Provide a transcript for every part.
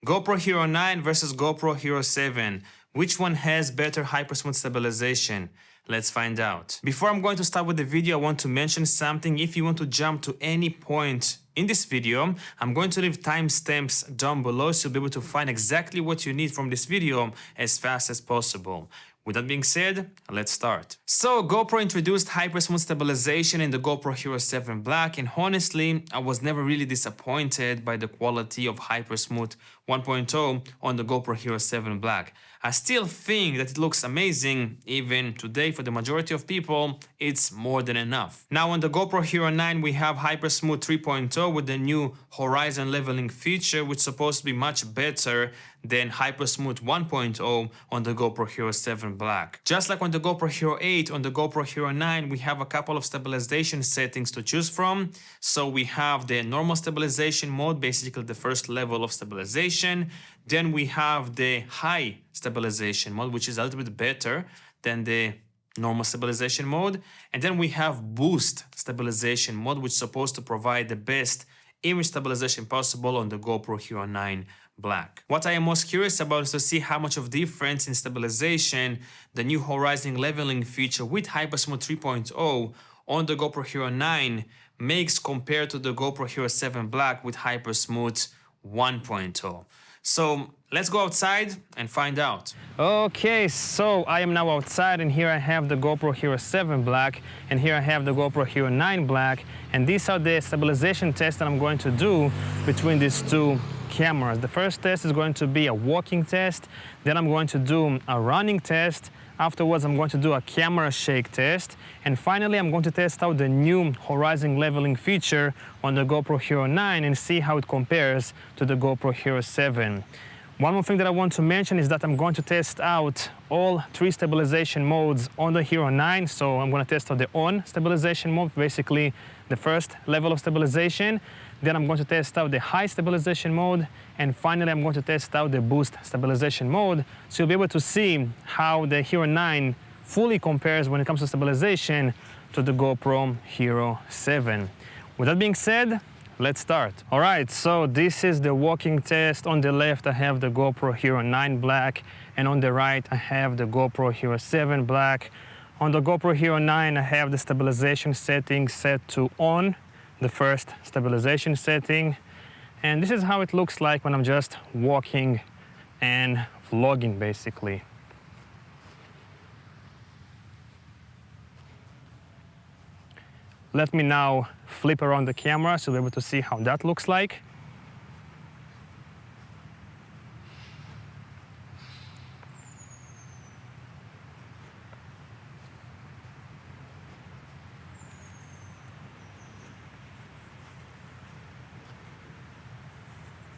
GoPro Hero 9 versus GoPro Hero 7. Which one has better HyperSmooth stabilization? Let's find out. Before I'm going to start with the video, I want to mention something. If you want to jump to any point in this video, I'm going to leave timestamps down below so you'll be able to find exactly what you need from this video as fast as possible. With that being said, let's start. So GoPro introduced HyperSmooth stabilization in the GoPro Hero 7 Black, and honestly, I was never really disappointed by the quality of HyperSmooth 1.0 on the GoPro Hero 7 Black. I still think that it looks amazing. Even today, for the majority of people, it's more than enough. Now on the GoPro Hero 9, we have HyperSmooth 3.0 with the new Horizon Leveling feature, which is supposed to be much better than HyperSmooth 1.0 on the GoPro Hero 7 Black. Just like on the GoPro Hero 8, on the GoPro Hero 9, we have a couple of stabilization settings to choose from. So we have the normal stabilization mode, basically the first level of stabilization. Then we have the high stabilization mode, which is a little bit better than the normal stabilization mode. And then we have boost stabilization mode, which is supposed to provide the best image stabilization possible on the GoPro Hero 9 Black. What I am most curious about is to see how much of difference in stabilization the new Horizon Leveling feature with HyperSmooth 3.0 on the GoPro Hero 9 makes compared to the GoPro Hero 7 Black with HyperSmooth 1.0. So let's go outside and find out. Okay, so I am now outside, and here I have the GoPro Hero 7 Black, and here I have the GoPro Hero 9 Black, and these are the stabilization tests that I'm going to do between these two cameras. The first test is going to be a walking test, then I'm going to do a running test. Afterwards, I'm going to do a camera shake test. And finally, I'm going to test out the new Horizon Leveling feature on the GoPro Hero 9 and see how it compares to the GoPro Hero 7. One more thing that I want to mention is that I'm going to test out all three stabilization modes on the Hero 9. So I'm going to test out the on stabilization mode, basically the first level of stabilization. Then I'm going to test out the high stabilization mode. And finally, I'm going to test out the boost stabilization mode. So you'll be able to see how the Hero 9 fully compares when it comes to stabilization to the GoPro Hero 7. With that being said, let's start. All right, so this is the walking test. On the left, I have the GoPro Hero 9 Black, and on the right, I have the GoPro Hero 7 Black. On the GoPro Hero 9, I have the stabilization setting set to on, the first stabilization setting. And this is how it looks like when I'm just walking and vlogging, basically. Let me now flip around the camera so you'll be able to see how that looks like.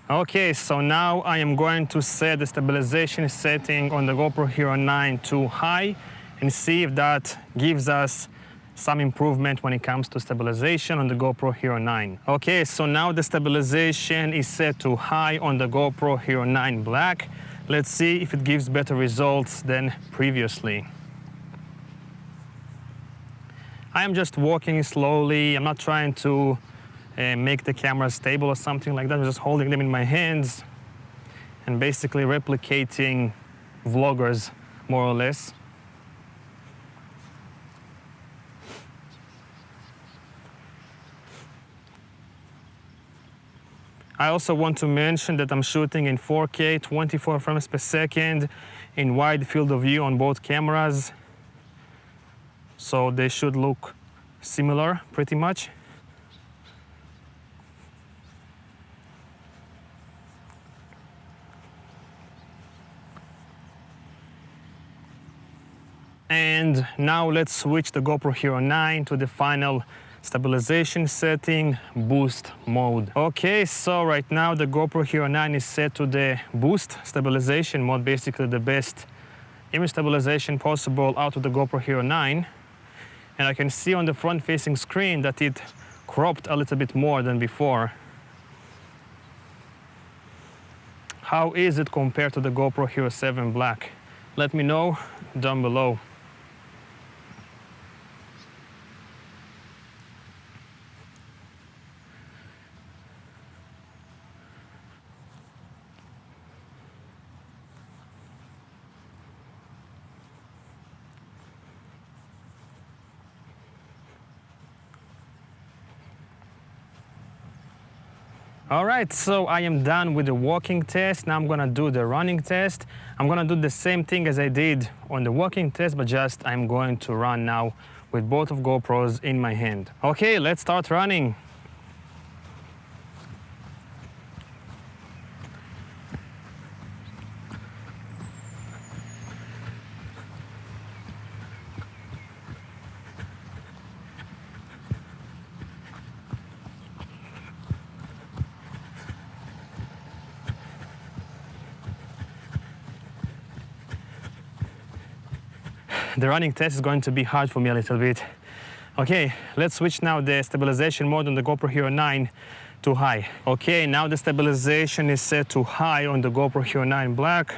Okay, so now I am going to set the stabilization setting on the GoPro Hero 9 to high and see if that gives us some improvement when it comes to stabilization on the GoPro Hero 9. Okay, so now the stabilization is set to high on the GoPro Hero 9 Black. Let's see if it gives better results than previously. I am just walking slowly. I'm not trying to make the camera stable or something like that. I'm just holding them in my hands and basically replicating vloggers, more or less. I also want to mention that I'm shooting in 4K, 24 frames per second, in wide field of view on both cameras. So they should look similar, pretty much. And now let's switch the GoPro Hero 9 to the final stabilization setting, boost mode. Okay, so right now the GoPro Hero 9 is set to the boost stabilization mode, basically the best image stabilization possible out of the GoPro Hero 9. And I can see on the front-facing screen that it cropped a little bit more than before. How is it compared to the GoPro Hero 7 Black? Let me know down below. All right, so I am done with the walking test. Now I'm gonna do the running test. I'm gonna do the same thing as I did on the walking test, but just I'm going to run now with both of GoPros in my hand. Okay, let's start running. The running test is going to be hard for me a little bit. Okay, let's switch now the stabilization mode on the GoPro HERO9 to high. Okay, now the stabilization is set to high on the GoPro HERO9 Black.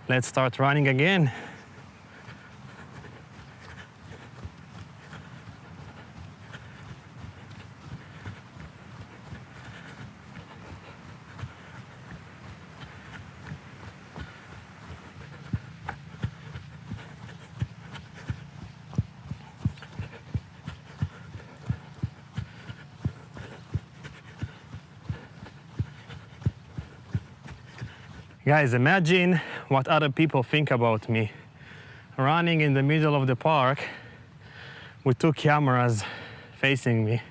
Let's start running again. Guys, imagine what other people think about me. Running in the middle of the park with two cameras facing me.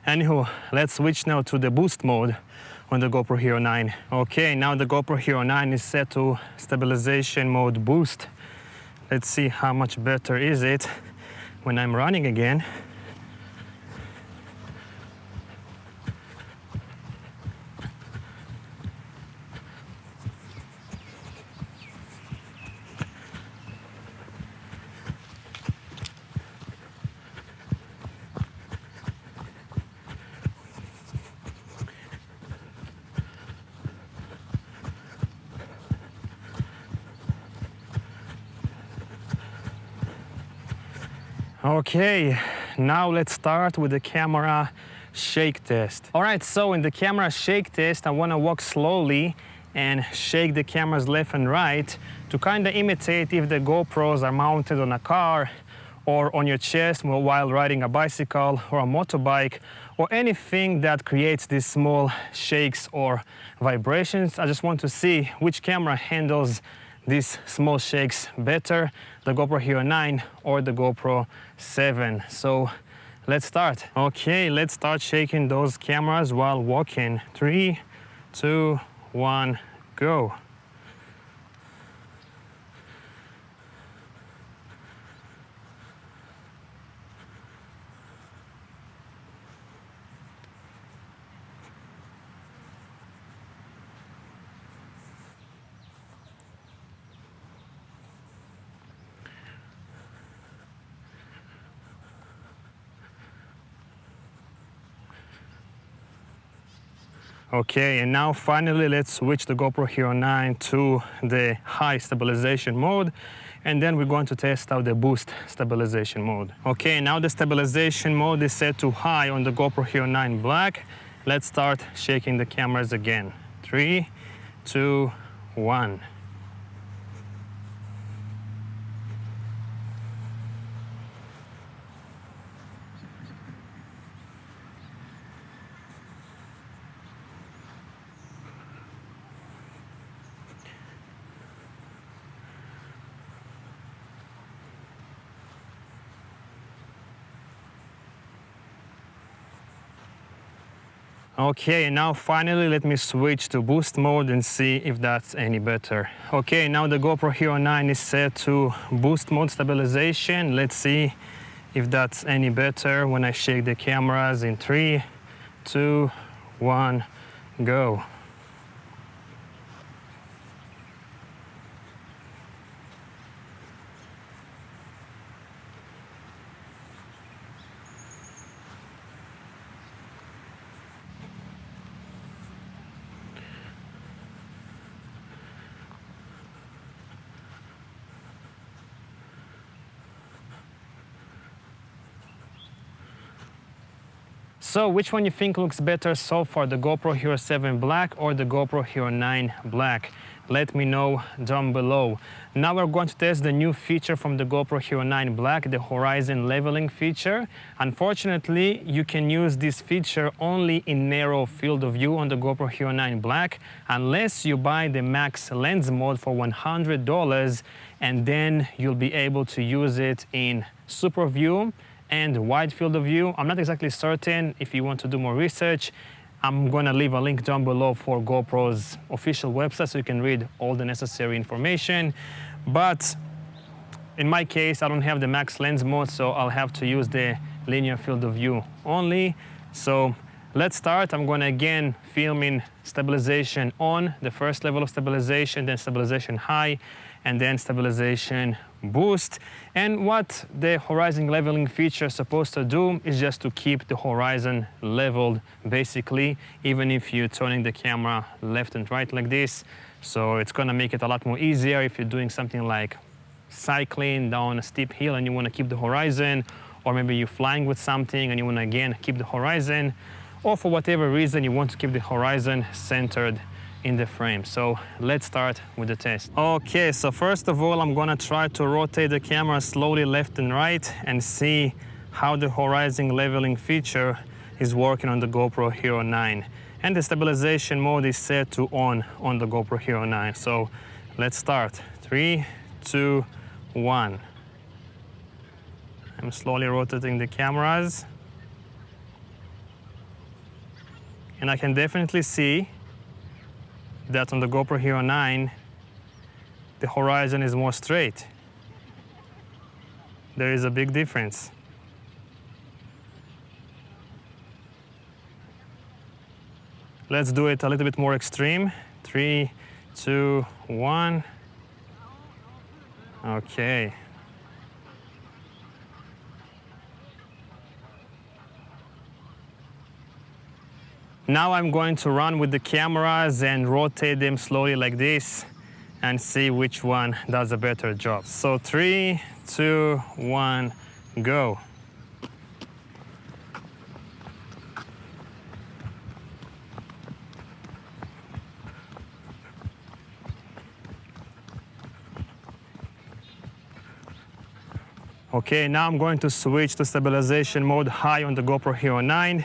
Anywho, let's switch now to the boost mode on the GoPro HERO9. Okay, now the GoPro HERO9 is set to stabilization mode boost. Let's see how much better is it when I'm running again. Okay, now let's start with the camera shake test. All right, so in the camera shake test, I want to walk slowly and shake the cameras left and right to kind of imitate if the GoPros are mounted on a car or on your chest while riding a bicycle or a motorbike or anything that creates these small shakes or vibrations. I just want to see which camera handles these small shakes better, the GoPro HERO9 or the GoPro 7. So let's start. Okay, let's start shaking those cameras while walking. 3, 2, 1, go. Okay, and now finally let's switch the GoPro HERO9 to the high stabilization mode, and then we're going to test out the boost stabilization mode. Okay, now the stabilization mode is set to high on the GoPro HERO9 Black. Let's start shaking the cameras again. 3, 2, 1. Okay, and now finally let me switch to boost mode and see if that's any better. Okay, now the GoPro HERO9 is set to boost mode stabilization. Let's see if that's any better when I shake the cameras in 3, 2, 1, go. So which one you think looks better so far, the GoPro HERO7 Black or the GoPro HERO9 Black? Let me know down below. Now we're going to test the new feature from the GoPro HERO9 Black, the Horizon Leveling feature. Unfortunately, you can use this feature only in narrow field of view on the GoPro HERO9 Black unless you buy the max lens mode for $100, and then you'll be able to use it in super view and wide field of view. I'm not exactly certain. If you want to do more research, I'm gonna leave a link down below for GoPro's official website so you can read all the necessary information. But in my case, I don't have the max lens mode, so I'll have to use the linear field of view only. So let's start. I'm gonna again film in stabilization on, the first level of stabilization, then stabilization high, and then stabilization boost. And what the horizon leveling feature is supposed to do is just to keep the horizon leveled, basically, even if you're turning the camera left and right like this. So it's gonna make it a lot more easier if you're doing something like cycling down a steep hill and you wanna keep the horizon, or maybe you're flying with something and you wanna again keep the horizon, or for whatever reason you want to keep the horizon centered in the frame. So let's start with the test. Okay, so first of all, I'm gonna try to rotate the camera slowly left and right and see how the horizon leveling feature is working on the GoPro HERO9. And the stabilization mode is set to on the GoPro HERO9. So let's start. 3, 2, 1. I'm slowly rotating the cameras. And I can definitely see that on the GoPro HERO9, the horizon is more straight. There is a big difference. Let's do it a little bit more extreme. 3, 2, 1. Okay. Now I'm going to run with the cameras and rotate them slowly like this and see which one does a better job. So 3, 2, 1, go. Okay, now I'm going to switch to stabilization mode high on the GoPro HERO9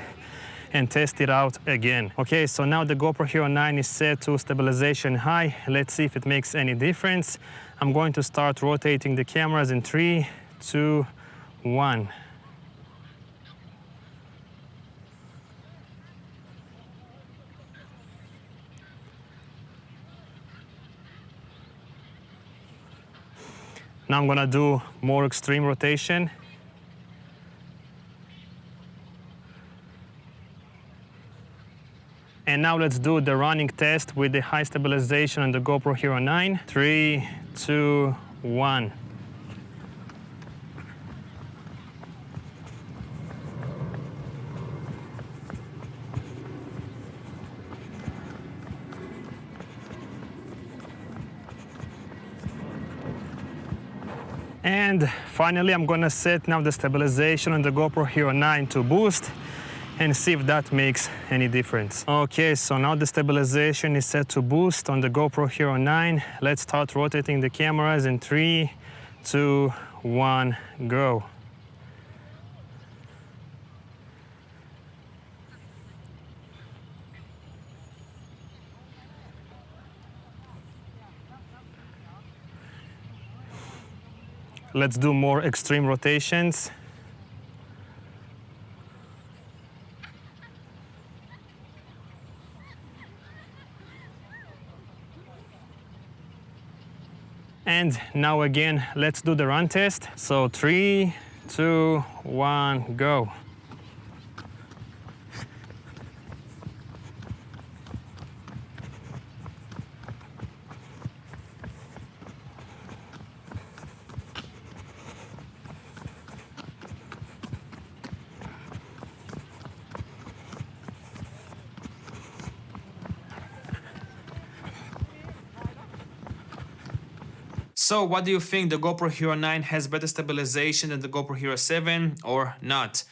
and test it out again. Okay, so now the GoPro HERO9 is set to stabilization high. Let's see if it makes any difference. I'm going to start rotating the cameras in 3, 2, 1. Now I'm gonna do more extreme rotation. And now let's do the running test with the high stabilization on the GoPro HERO9. 3, 2, 1. And finally, I'm gonna set now the stabilization on the GoPro HERO9 to boost and see if that makes any difference. Okay, so now the stabilization is set to boost on the GoPro HERO9. Let's start rotating the cameras in 3, 2, 1, go. Let's do more extreme rotations. And now again, let's do the run test. So 3, 2, 1, go. So what do you think? The GoPro HERO9 has better stabilization than the GoPro HERO7 or not?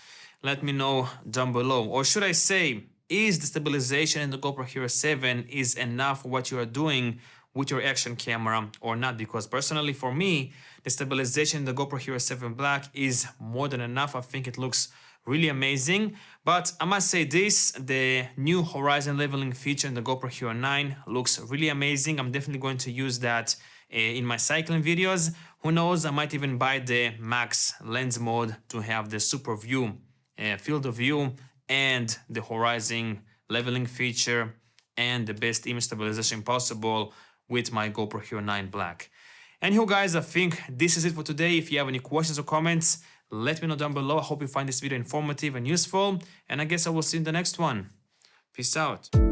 Let me know down below. Or should I say, is the stabilization in the GoPro HERO7 is enough for what you are doing with your action camera or not, because personally for me, the stabilization in the GoPro Hero 7 Black is more than enough. I think it looks really amazing. But I must say this, the new Horizon Leveling feature in the GoPro Hero 9 looks really amazing. I'm definitely going to use that in my cycling videos. Who knows, I might even buy the max lens mode to have the super view, field of view, and the Horizon Leveling feature and the best image stabilization possible with my GoPro Hero 9 Black. Anyhow guys, I think this is it for today. If you have any questions or comments, let me know down below. I hope you find this video informative and useful, and I guess I will see you in the next one. Peace out.